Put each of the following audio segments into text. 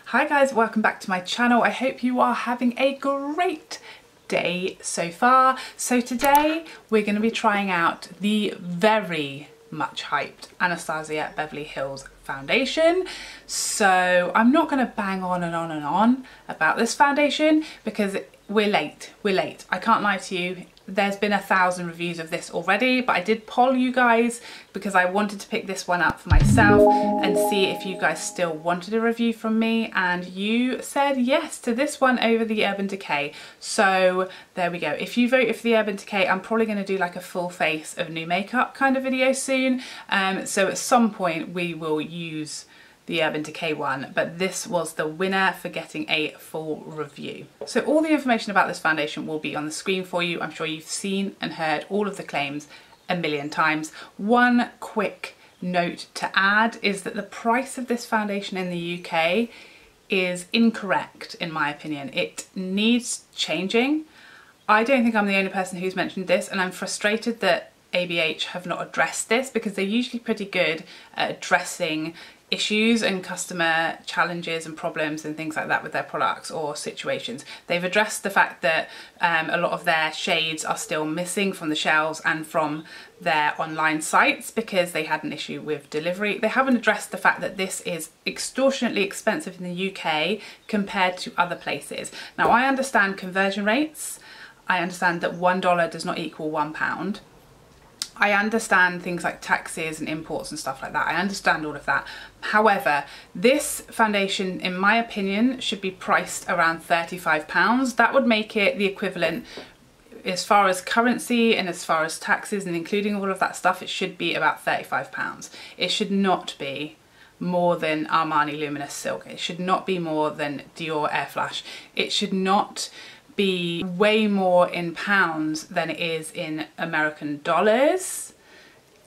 Hi guys, welcome back to my channel. I hope you are having a great day so far. So today we're going to be trying out the very much hyped Anastasia Beverly Hills foundation. So I'm not going to bang on and on and on about this foundation because we're late. I can't lie to you. There's been 1,000 reviews of this already, but I did poll you guys because I wanted to pick this one up for myself and see if you guys still wanted a review from me, and you said yes to this one over the Urban Decay. So there we go. If you voted for the Urban Decay, I'm probably going to do like a full face of new makeup kind of video soon. So at some point we will use the Urban Decay one, but this was the winner for getting a full review. So all the information about this foundation will be on the screen for you. I'm sure you've seen and heard all of the claims a million times. One quick note to add is that the price of this foundation in the UK is incorrect in my opinion. It needs changing. I don't think I'm the only person who's mentioned this, and I'm frustrated that ABH have not addressed this because they're usually pretty good at addressing issues and customer challenges and problems and things like that with their products or situations. They've addressed the fact that a lot of their shades are still missing from the shelves and from their online sites because they had an issue with delivery. They haven't addressed the fact that this is extortionately expensive in the UK compared to other places. Now I understand conversion rates. I understand that $1 does not equal £1. I understand things like taxes and imports and stuff like that. I understand all of that. However, this foundation, in my opinion, should be priced around £35. That would make it the equivalent as far as currency and as far as taxes and including all of that stuff. It should be about £35. It should not be more than Armani Luminous Silk. It should not be more than Dior Air Flash. It should not be way more in pounds than it is in American dollars.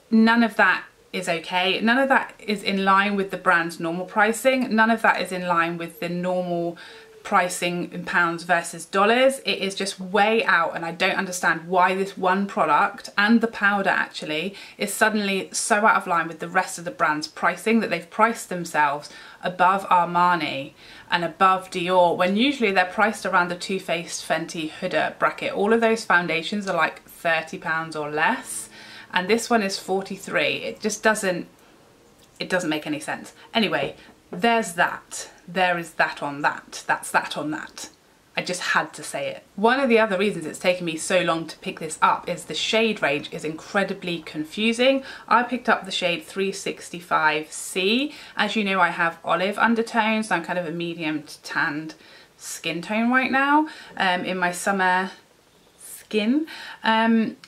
None of that is okay. None of that is in line with the brand's normal pricing. None of that is in line with the normal pricing in pounds versus dollars. It is just way out, and I don't understand why this one product, and the powder actually, is suddenly so out of line with the rest of the brand's pricing that they've priced themselves above Armani and above Dior when usually they're priced around the Too Faced, Fenty, Huda bracket. All of those foundations are like £30 or less, and this one is 43. It just doesn't make any sense. Anyway, there's that. There is that on that. That's that on that. I just had to say it. One of the other reasons it's taken me so long to pick this up is the shade range is incredibly confusing. I picked up the shade 365C. As you know, I have olive undertones, so I'm kind of a medium to tanned skin tone right now in my summer skin.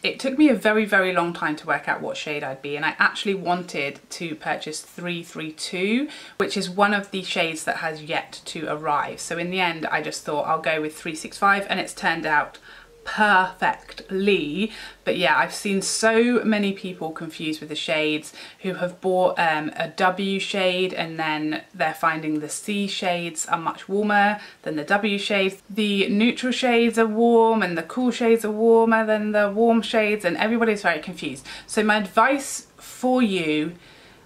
It took me a very long time to work out what shade I'd be, and I actually wanted to purchase 332, which is one of the shades that has yet to arrive. So in the end I just thought I'll go with 365, and it's turned out perfectly. But yeah, I've seen so many people confused with the shades who have bought a W shade and then they're finding the C shades are much warmer than the W shades. The neutral shades are warm and the cool shades are warmer than the warm shades, and everybody's very confused. So my advice for you,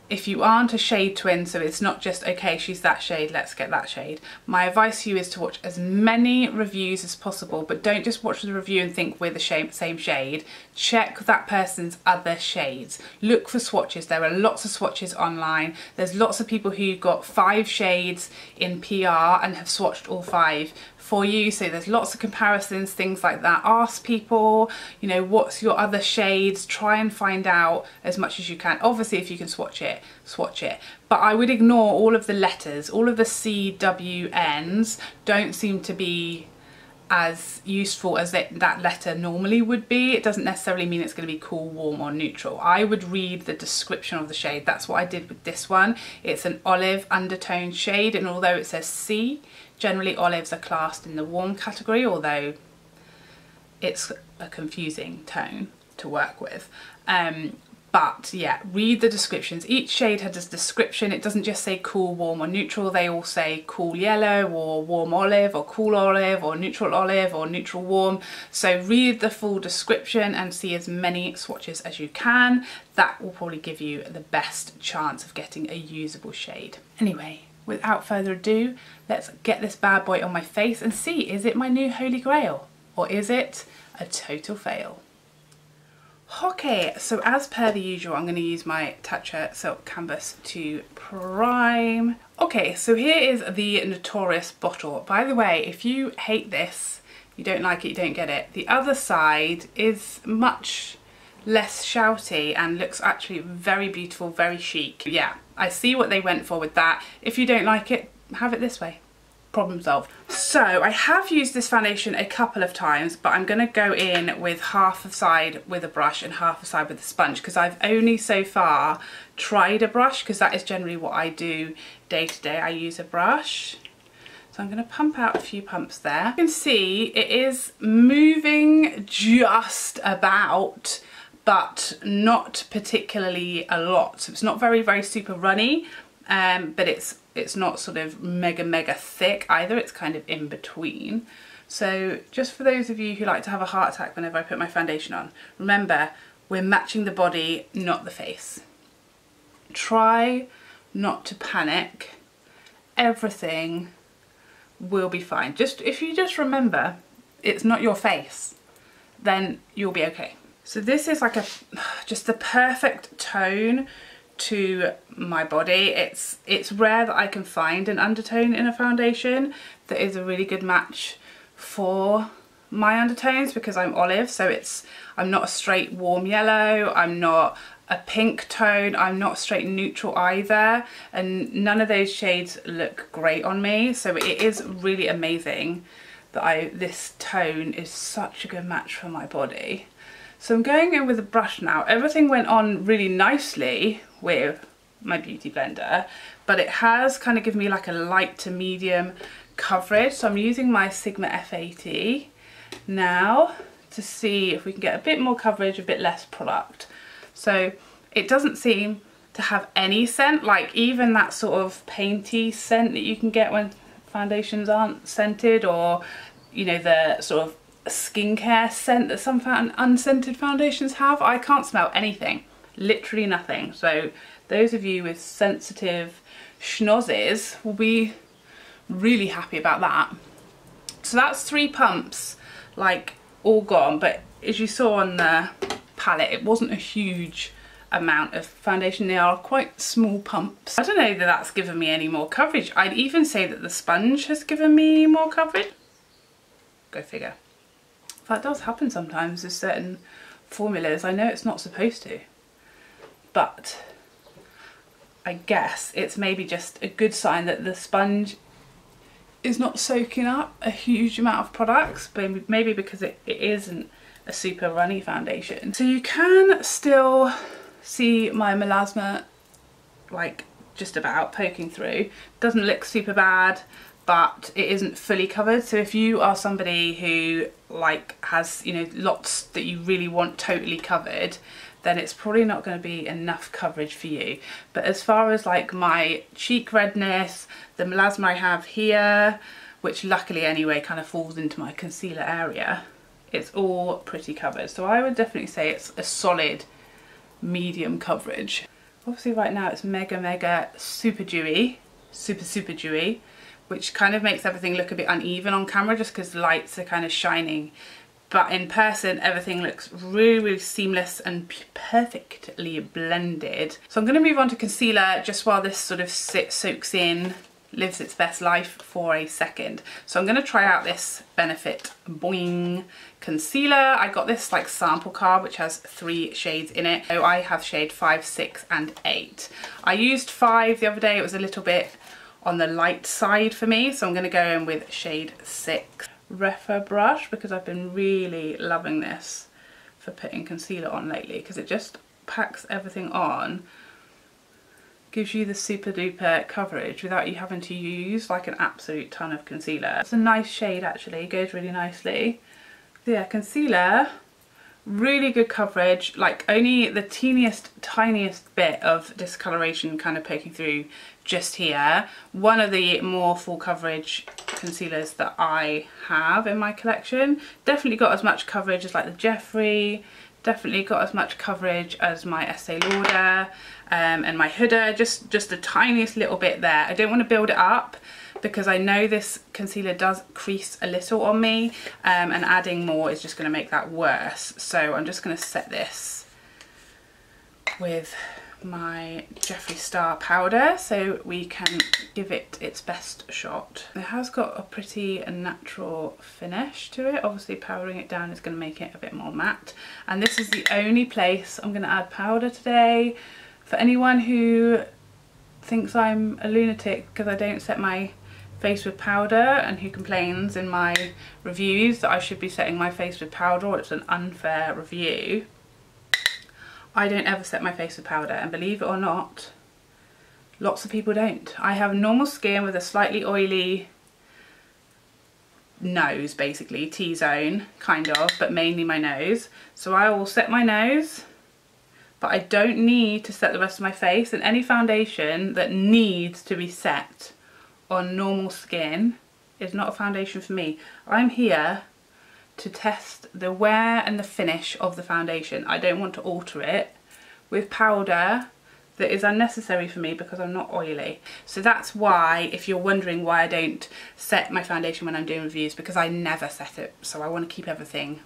if you aren't a shade twin, so it's not just, okay, she's that shade, let's get that shade. My advice to you is to watch as many reviews as possible, but don't just watch the review and think we're the same shade. Check that person's other shades. Look for swatches. There are lots of swatches online. There's lots of people who got 5 shades in PR and have swatched all 5 for you, so there's lots of comparisons, things like that. Ask people, you know, what's your other shades? Try and find out as much as you can. Obviously if you can swatch it, swatch it, but I would ignore all of the letters. All of the CWNs don't seem to be as useful as that letter normally would be. It doesn't necessarily mean it's going to be cool, warm or neutral. I would read the description of the shade. That's what I did with this one. It's an olive undertone shade, and although it says C, generally olives are classed in the warm category, although it's a confusing tone to work with. But yeah, read the descriptions. Each shade has a description. It doesn't just say cool, warm or neutral. They all say cool yellow or warm olive or cool olive or neutral warm. So read the full description and see as many swatches as you can. That will probably give you the best chance of getting a usable shade. Anyway, without further ado, let's get this bad boy on my face and see, is it my new holy grail or is it a total fail? Okay, so as per the usual, I'm going to use my Tatcha Silk canvas to prime. Okay, so here is the notorious bottle. By the way, if you hate this, you don't like it, you don't get it, the other side is much less shouty and looks actually very beautiful, very chic. Yeah, I see what they went for with that. If you don't like it, have it this way. Problem solved. So I have used this foundation a couple of times, but I'm going to go in with half the side with a brush and half the side with a sponge, because I've only so far tried a brush, because that is generally what I do day to day. I use a brush. So I'm going to pump out a few pumps there. You can see it is moving just about, but not particularly a lot. So it's not very, very super runny, but it's not sort of mega thick either. It's kind of in between. So just for those of you who like to have a heart attack whenever I put my foundation on, remember, we're matching the body, not the face. Try not to panic. Everything will be fine. If you just remember it's not your face, then you'll be okay. So this is like just the perfect tone to my body. It's rare that I can find an undertone in a foundation that is a really good match for my undertones, because I'm olive, so I'm not a straight warm yellow, I'm not a pink tone, I'm not straight neutral either, and none of those shades look great on me. So it is really amazing that this tone is such a good match for my body. So I'm going in with a brush now. Everything went on really nicely with my beauty blender, but it has kind of given me like a light to medium coverage. So I'm using my Sigma F80 now to see if we can get a bit more coverage, a bit less product. So it doesn't seem to have any scent, like even that sort of painty scent that you can get when foundations aren't scented, or you know, the sort of skincare scent that some unscented foundations have. I can't smell anything, literally nothing. So those of you with sensitive schnozzes will be really happy about that. So that's 3 pumps, like all gone, but as you saw on the palette, it wasn't a huge amount of foundation. They are quite small pumps. I don't know that that's given me any more coverage. I'd even say that the sponge has given me more coverage. Go figure. That does happen sometimes with certain formulas. I know it's not supposed to, but I guess it's maybe just a good sign that the sponge is not soaking up a huge amount of products, but maybe because it isn't a super runny foundation. So you can still see my melasma like just about poking through. Doesn't look super bad, but it isn't fully covered. So if you are somebody who like has, you know, lots that you really want totally covered, then it's probably not going to be enough coverage for you. But as far as like my cheek redness, the melasma I have here, which luckily anyway kind of falls into my concealer area, it's all pretty covered. So I would definitely say it's a solid medium coverage. Obviously right now it's mega super dewy, super dewy, which kind of makes everything look a bit uneven on camera just because the lights are kind of shining. But in person, everything looks really seamless and perfectly blended. So I'm going to move on to concealer just while this sort of soaks in, lives its best life for a second. So I'm going to try out this Benefit Boi-ing concealer. I got this like sample card which has 3 shades in it. So I have shade 5, 6 and 8. I used 5 the other day. It was a little bit on the light side for me, so I'm going to go in with shade 6. Refer brush, because I've been really loving this for putting concealer on lately, because it just packs everything on, gives you the super duper coverage without you having to use like an absolute ton of concealer. It's a nice shade actually, goes really nicely. So yeah, concealer, really good coverage, like only the tiniest bit of discoloration kind of poking through just here. One of the more full coverage concealers that I have in my collection. Definitely got as much coverage as like the Jeffree, definitely got as much coverage as my Estee Lauder and my Huda, just the tiniest little bit there. I don't want to build it up because I know this concealer does crease a little on me, and adding more is just going to make that worse. So I'm just going to set this with my Jeffree Star powder so we can give it its best shot. It has got a pretty natural finish to it. Obviously powdering it down is going to make it a bit more matte, and this is the only place I'm going to add powder today. For anyone who thinks I'm a lunatic because I don't set my face with powder and who complains in my reviews that I should be setting my face with powder or it's an unfair review, I don't ever set my face with powder, and believe it or not, lots of people don't. I have normal skin with a slightly oily nose, basically, T-zone, kind of, but mainly my nose. So I will set my nose, but I don't need to set the rest of my face, and any foundation that needs to be set on normal skin is not a foundation for me. I'm here to test the wear and the finish of the foundation. I don't want to alter it with powder that is unnecessary for me because I'm not oily. So that's why, if you're wondering why I don't set my foundation when I'm doing reviews, because I never set it. So I want to keep everything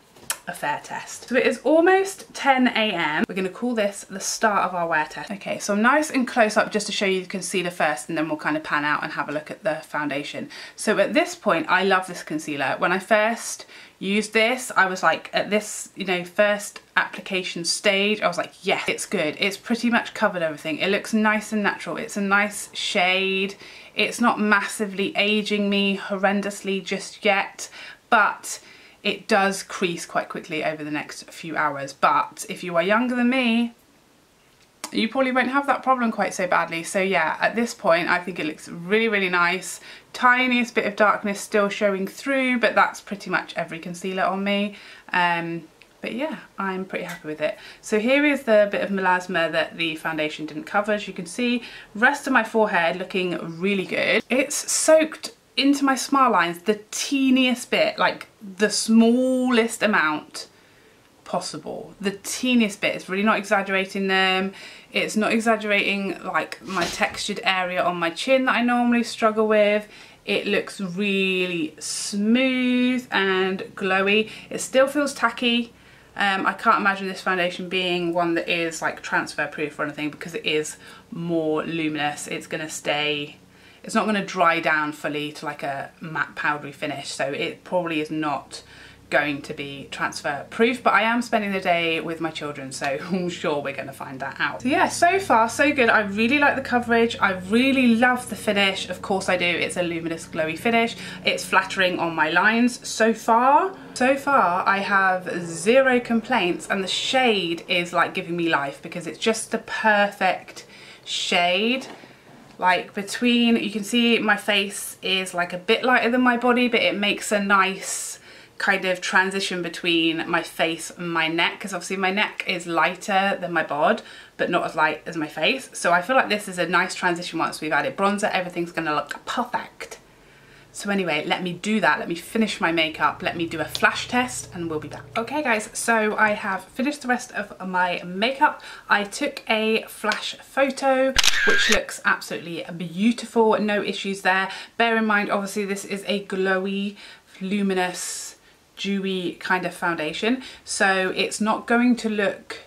a fair test. So it is almost 10 AM. We're going to call this the start of our wear test. Okay, so I'm nice and close up just to show you the concealer first, and then we'll kind of pan out and have a look at the foundation. So at this point, I love this concealer. When I first used this, I was like, at this, you know, first application stage, I was like, yeah, it's good. It's pretty much covered everything. It looks nice and natural. It's a nice shade. It's not massively aging me horrendously just yet, but it does crease quite quickly over the next few hours. But if you are younger than me, you probably won't have that problem quite so badly. So yeah, at this point, I think it looks really, really nice. Tiniest bit of darkness still showing through, but that's pretty much every concealer on me. But yeah, I'm pretty happy with it. So here is the bit of melasma that the foundation didn't cover. As you can see, rest of my forehead looking really good. It's soaked into my smile lines the teeniest bit, like the smallest amount possible. The teeniest bit. It's really not exaggerating them. It's not exaggerating like my textured area on my chin that I normally struggle with. It looks really smooth and glowy. It still feels tacky. I can't imagine this foundation being one that is like transfer proof or anything, because it is more luminous. It's going to stay, it's not going to dry down fully to like a matte powdery finish, so it probably is not going to be transfer proof, but I am spending the day with my children, so I'm sure we're going to find that out. So yeah, so far so good. I really like the coverage. I really love the finish. Of course I do. It's a luminous glowy finish. It's flattering on my lines so far. So far I have zero complaints, and the shade is like giving me life because it's just the perfect shade. Like between, you can see my face is like a bit lighter than my body, but it makes a nice kind of transition between my face and my neck, because obviously my neck is lighter than my bod but not as light as my face. So I feel like this is a nice transition. Once we've added bronzer, everything's gonna look perfect. So anyway, let me do that. Let me finish my makeup. Let me do a flash test and we'll be back. Okay guys, so I have finished the rest of my makeup. I took a flash photo, which looks absolutely beautiful. No issues there. Bear in mind, obviously this is a glowy, luminous, dewy kind of foundation. So it's not going to look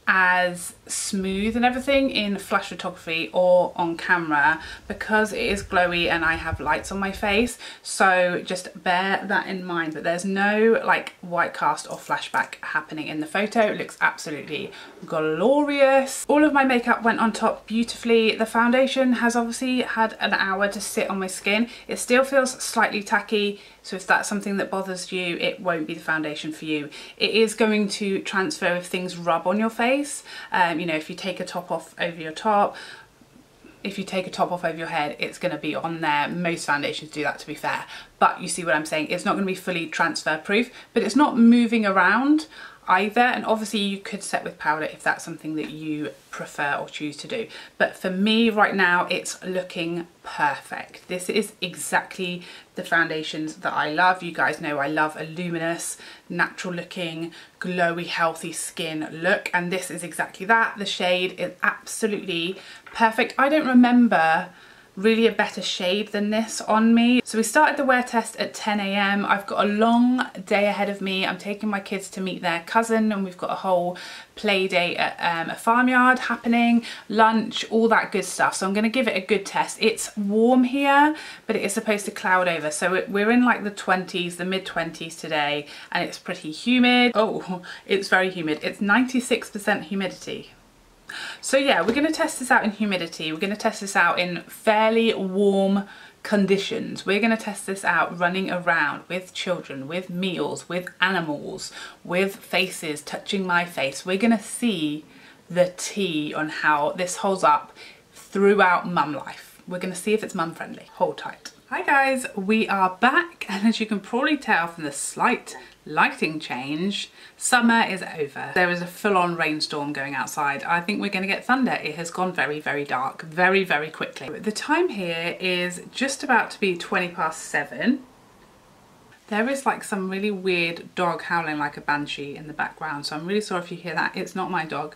as smooth and everything in flash photography or on camera, because it is glowy and I have lights on my face. So just bear that in mind, but there's no like white cast or flashback happening in the photo. It looks absolutely glorious. All of my makeup went on top beautifully. The foundation has obviously had an hour to sit on my skin. It still feels slightly tacky, so if that's something that bothers you, it won't be the foundation for you. It is going to transfer if things rub on your face. You know, if you take a top off over your top, if you take a top off over your head, it's going to be on there. Most foundations do that, to be fair, but you see what I'm saying. It's not going to be fully transfer proof, but it's not moving around. either, and obviously you could set with powder if that's something that you prefer or choose to do, but for me right now it's looking perfect. This is exactly the foundations that I love. You guys know I love a luminous, natural looking, glowy, healthy skin look, and this is exactly that. The shade is absolutely perfect. I don't remember really a better shade than this on me. So we started the wear test at 10 AM. I've got a long day ahead of me. I'm taking my kids to meet their cousin, and we've got a whole play date at a farmyard happening, lunch, all that good stuff. So I'm gonna give it a good test. It's warm here, but it is supposed to cloud over. So we're in like the 20s, the mid 20s today, and it's pretty humid. Oh, it's very humid. It's 96% humidity. So yeah, we're going to test this out in humidity. We're going to test this out in fairly warm conditions. We're going to test this out running around with children, with meals, with animals, with faces, touching my face. We're going to see the tea on how this holds up throughout mum life. We're going to see if it's mum friendly. Hold tight. Hi guys, we are back, and as you can probably tell from the slight lighting change, summer is over. There is a full-on rainstorm going outside. I think we're going to get thunder. It has gone very, very dark very, very quickly. The time here is just about to be 7:20. There is like some really weird dog howling like a banshee in the background, so I'm really sorry if you hear that. It's not my dog.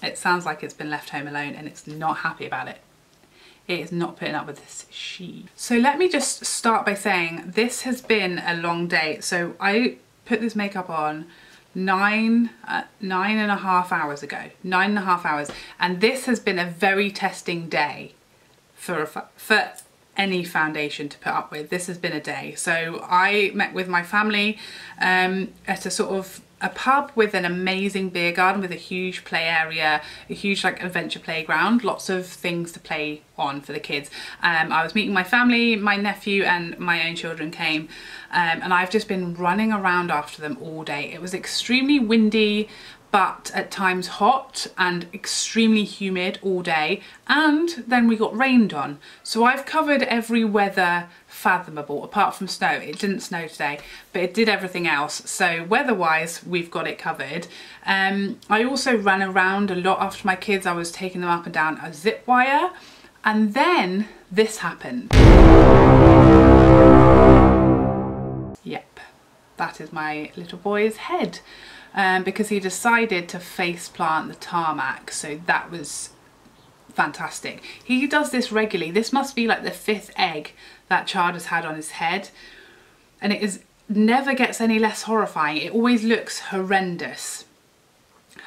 It sounds like it's been left home alone and it's not happy about it. It is not putting up with this she. So let me just start by saying this has been a long day. So I put this makeup on nine and a half hours ago, 9.5 hours. And this has been a very testing day for any foundation to put up with. This has been a day. So I met with my family at a pub with an amazing beer garden with a huge play area, a huge like adventure playground, lots of things to play on for the kids. I was meeting my family, my nephew and my own children came, and I've just been running around after them all day. It was extremely windy, but at times hot, and extremely humid all day, and then we got rained on. So I've covered every weather fathomable, apart from snow. It didn't snow today, but it did everything else. So weather-wise, we've got it covered. I also ran around a lot after my kids. I was taking them up and down a zip wire, and then this happened. Yep, that is my little boy's head. Because he decided to face plant the tarmac, so that was fantastic. He does this regularly. This must be like the 5th egg that child has had on his head, and it is never gets any less horrifying. It always looks horrendous,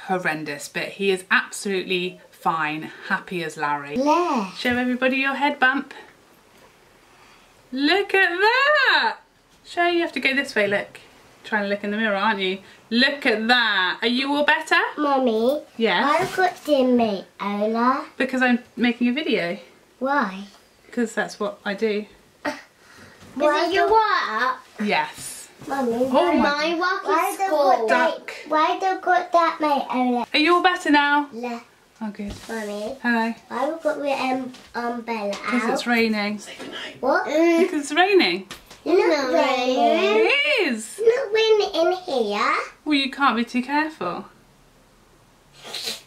but he is absolutely fine, happy as Larry. Yeah. Show everybody your head bump. Look at that. Show, you have to go this way, look. Trying to look in the mirror, aren't you? Look at that. Are you all better? Mummy. Yes? I've got dimmy, Ola. Because I'm making a video. Why? Because that's what I do. Is it your work? Yes. Mummy, my work is school. Why do you got that, mate, Ola? Are you all better now? Yeah. Oh, good. Mummy. Hello. Why have got the umbrella out? Because it's raining. Say goodnight. What? Because it's raining. It's not raining. It is. It's not raining in here. Well, you can't be too careful. It's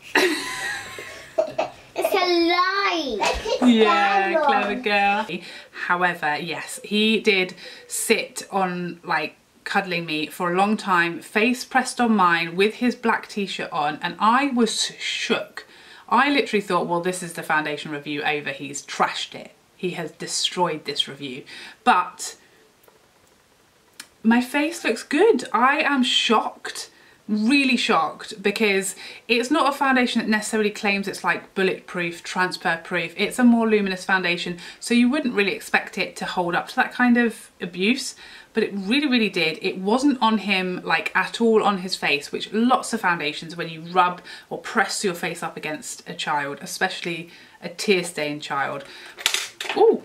a lie. Yeah, clever girl. However, yes, he did sit on like cuddling me for a long time, face pressed on mine with his black t-shirt on, and I was shook. I literally thought, well, this is the foundation review over. He's trashed it. He has destroyed this review. But my face looks good. I am shocked, really shocked, because it's not a foundation that necessarily claims it's like bulletproof, transfer proof. It's a more luminous foundation, so you wouldn't really expect it to hold up to that kind of abuse, but it really, really did. It wasn't on him like at all on his face, which lots of foundations, when you rub or press your face up against a child, especially a tear-stained child. Ooh.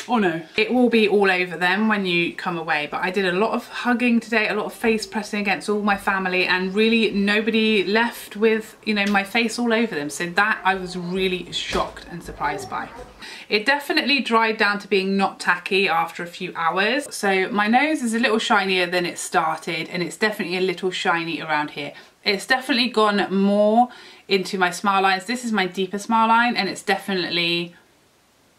Oh no. It will be all over them when you come away, but I did a lot of hugging today, a lot of face pressing against all my family, and really nobody left with, you know, my face all over them. So that I was really shocked and surprised by. It definitely dried down to being not tacky after a few hours. So my nose is a little shinier than it started, and it's definitely a little shiny around here. It's definitely gone more into my smile lines. This is my deeper smile line, and it's definitely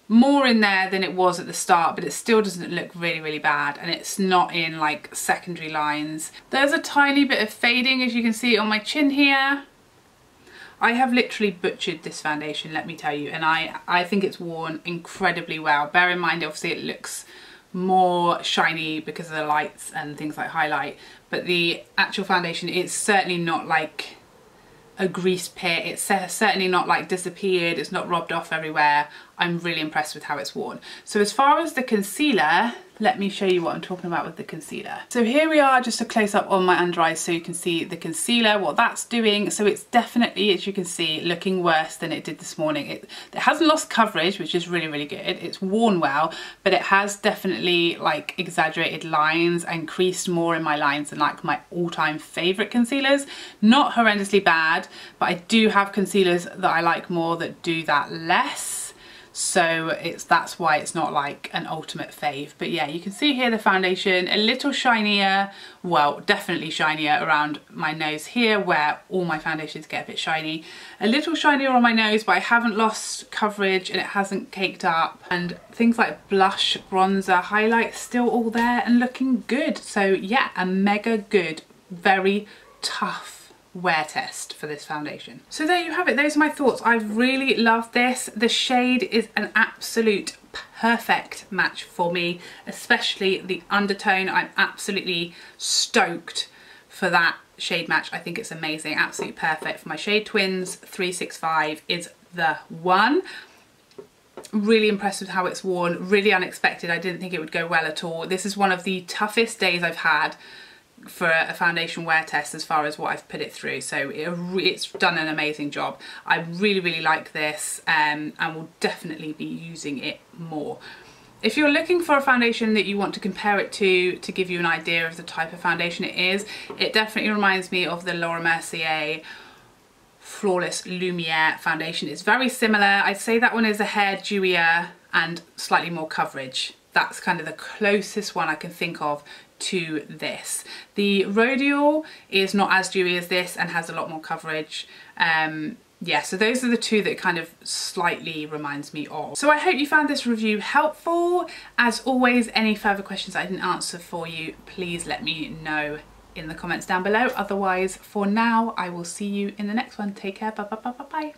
more in there than it was at the start, but it still doesn't look really, really bad, and it's not in like secondary lines. There's a tiny bit of fading, as you can see on my chin here. I have literally butchered this foundation, let me tell you, and I think it's worn incredibly well. Bear in mind, obviously it looks more shiny because of the lights and things like highlight, but the actual foundation is certainly not like a grease pit. It's certainly not like disappeared. It's not rubbed off everywhere. I'm really impressed with how it's worn. So as far as the concealer, let me show you what I'm talking about with the concealer. So here we are, just a close up on my under eyes so you can see the concealer, what that's doing. So it's definitely, as you can see, looking worse than it did this morning. It hasn't lost coverage, which is really, really good. It's worn well, but it has definitely like exaggerated lines and creased more in my lines than like my all-time favorite concealers. Not horrendously bad, but I do have concealers that I like more that do that less. So that's why it's not like an ultimate fave. But yeah, you can see here the foundation a little shinier, well, definitely shinier around my nose here where all my foundations get a bit shiny. A little shinier on my nose, but I haven't lost coverage and it hasn't caked up. And things like blush, bronzer, highlight still all there and looking good. So yeah, a mega good, very tough wear test for this foundation. So there you have it, those are my thoughts. I really love this. The shade is an absolute perfect match for me, especially the undertone. I'm absolutely stoked for that shade match. I think it's amazing, absolutely perfect for my shade twins. 365 is the one. Really impressed with how it's worn, really unexpected. I didn't think it would go well at all. This is one of the toughest days I've had for a foundation wear test as far as what I've put it through, so it's done an amazing job. I really, really like this and will definitely be using it more. If you're looking for a foundation that you want to compare it to give you an idea of the type of foundation it is, it definitely reminds me of the Laura Mercier Flawless Lumiere foundation. It's very similar. I'd say that one is a hair dewier and slightly more coverage. That's kind of the closest one I can think of to this. The Rodial is not as dewy as this and has a lot more coverage. Yeah, so those are the two that kind of slightly reminds me of. So I hope you found this review helpful. As always, any further questions I didn't answer for you, please let me know in the comments down below. Otherwise, for now, I will see you in the next one. Take care. Bye, bye, bye, bye, bye.